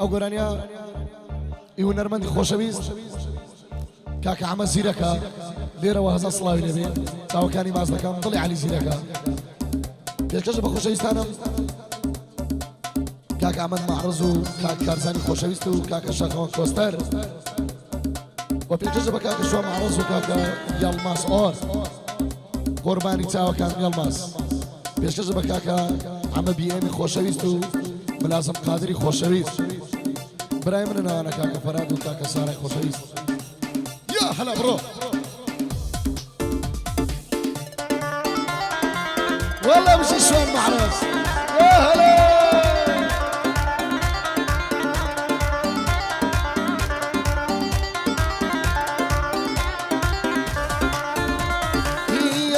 ئەو گۆرانیا هونەرمەندی خۆشەویست کاکە ئەحمەد زیرەکە لێرەوە هەزار سڵاوی لێبێ چاوەکانی باز دەکەم دڵی عەلی زیرەکە پێشکەشە بە خۆشەویستانم کاکە ئەحمەد مەعرز و کاکە کارزانی خۆشەویست و کاکە شەخەوەن کۆستەر و پێشکەشە بە کاکە شوام مەعرز و کاکە یاڵماس ئۆر قوربانی چاوەکان یاڵماس پێشکەشە بە کاکە ئەمە بیئێمی خۆشەویست و ملازم قادری خۆشەویست برای من ناوانە کاکە فەراد و کاکە سارای خۆشەویست یا هەلا بڕۆ والله مشي شوام معرز يا هلا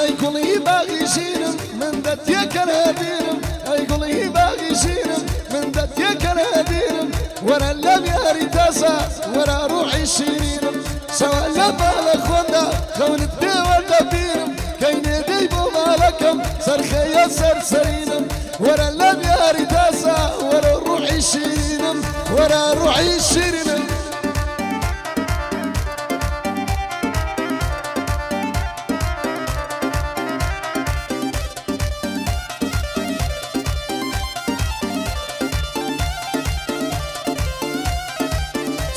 يقولي باغي شيرم من دتيك الهديرم يقولي باغي شيرم من دتيك الهديرم ورا اللب يا ريتاسا ورا روحي شيرم سوا لما لخونا خون الدوا دبيرم كاين ديبو مالكم صرخي يا سرسرينم ورا اللب يا ريتاسا ورا روحي شيرم ورا روحي شيرم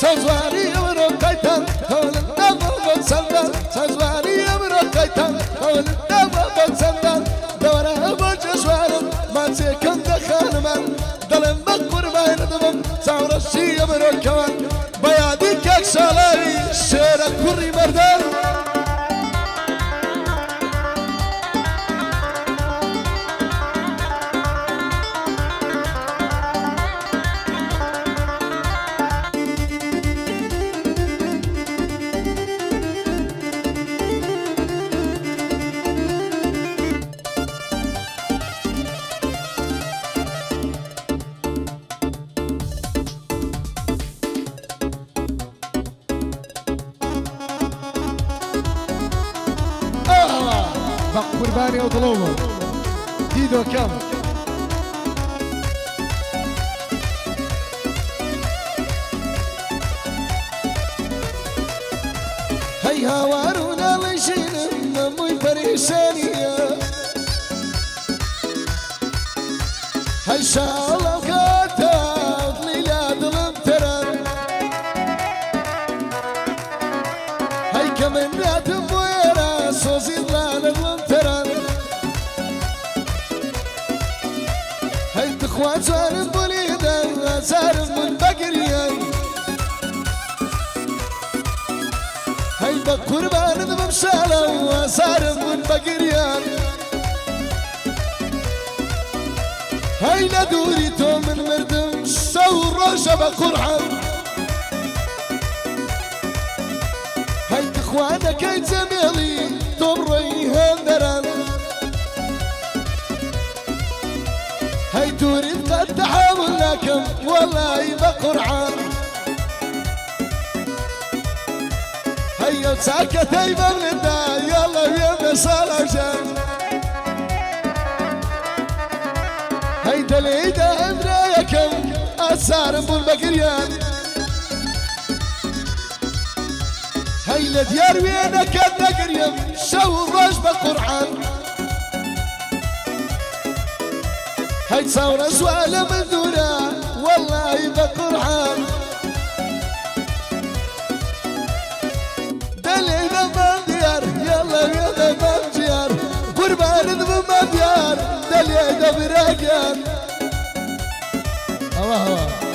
سازواري ورقيتن هول الدم بنسندن سازواري ورقيتن هول الدم بنسندن دورة بجشوارم ما تكن دخل من دلم بقربان دمم سعر الشي بركان بيادي كاك شالاوي شيرك كوري مردان قرباني وطلوبه ديدو كم هي هوارونا ليشين مي بريشانية هاي شالله كاتب ليلاد الامتران هاي كمنات بويرا سوزي ضلال الامتران هاي تخوات زارب وليدا زارب من بقريان هاي بقربان بمشالة وزارب من بقريان هاي ندوري تو من مردم سو الرجب قرحان هاي تخوانك هاي زميلي تمري هندران هاي تريد قد تحاول لكن والله بقرعان هاي ساكت هاي بمندا يلا يا صالحان هاي دليدا امرايكم اسار ابو البقريان هاي لديار وينك النقريم شو الرجب قرعان هاي تصور سؤال من دونا والله بقرعان دليدا ما ديار يلا يلا ما ديار قربان ما ديار دليدا براقان الله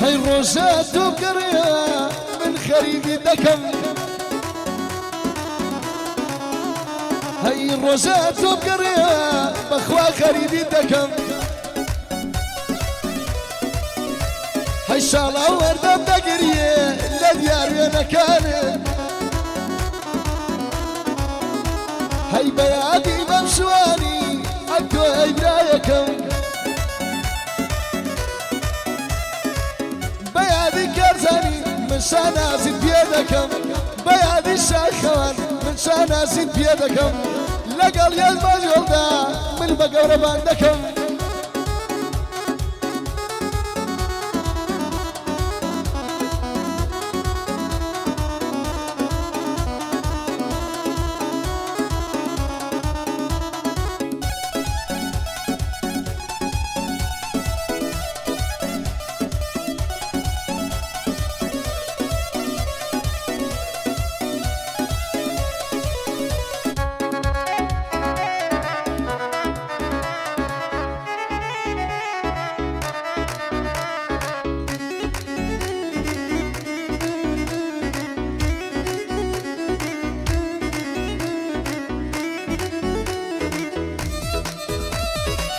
هاي الروسات وقرية من خريج دكم هاي الروزات وبقرية بخوا خريبي دكم هاي شالا وردة بقرية لديار وين كان هاي بيادي ممشواني أكو إبرايكم بيادي كرزاني من شانا زيد بيدكم بيادي الشاخوان من شانا زيد بيدكم لقل يا المجول دا من بقور باندكم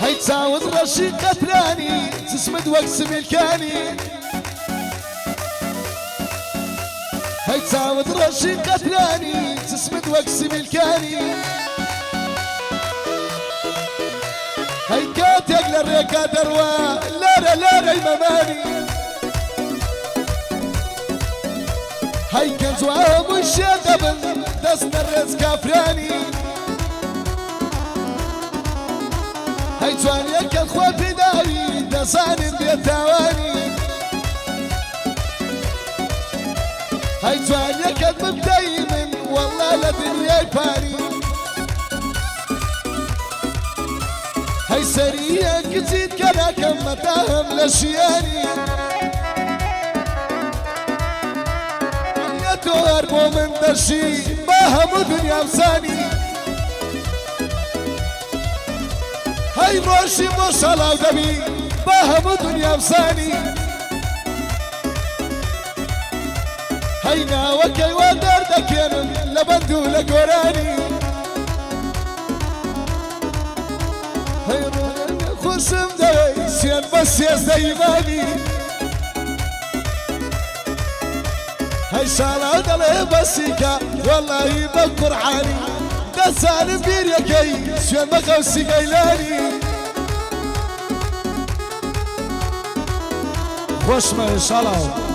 هاي تعود رشيد قتلاني تسمد واقسم الكاني هاي تعود رشيد قتلاني تسمد واقسم الكاني هاي كاتق للريكا دروا لا المماني هاي كنز وابو الشدب دسنا الرزق كافراني هاي جوانيك الخوا بداوي دزان بيتاواني هاي جوانيك المبدأي من والله لدنيا يباني هاي سريع كتيد كلاكم متاهم لشياني يتوهربو من دشي باهم دنيا وساني هاي روشي مصلا ودبي باهم دنيا وساني هاي ناوكي ودردك ينم لبندو لقوراني هاي خسم دوي سيان بس يزديماني هاي شالا دلي بسيكا والله بقرعاني دسان بيريكي سيان مقوسي قيلاني خوش ما شالا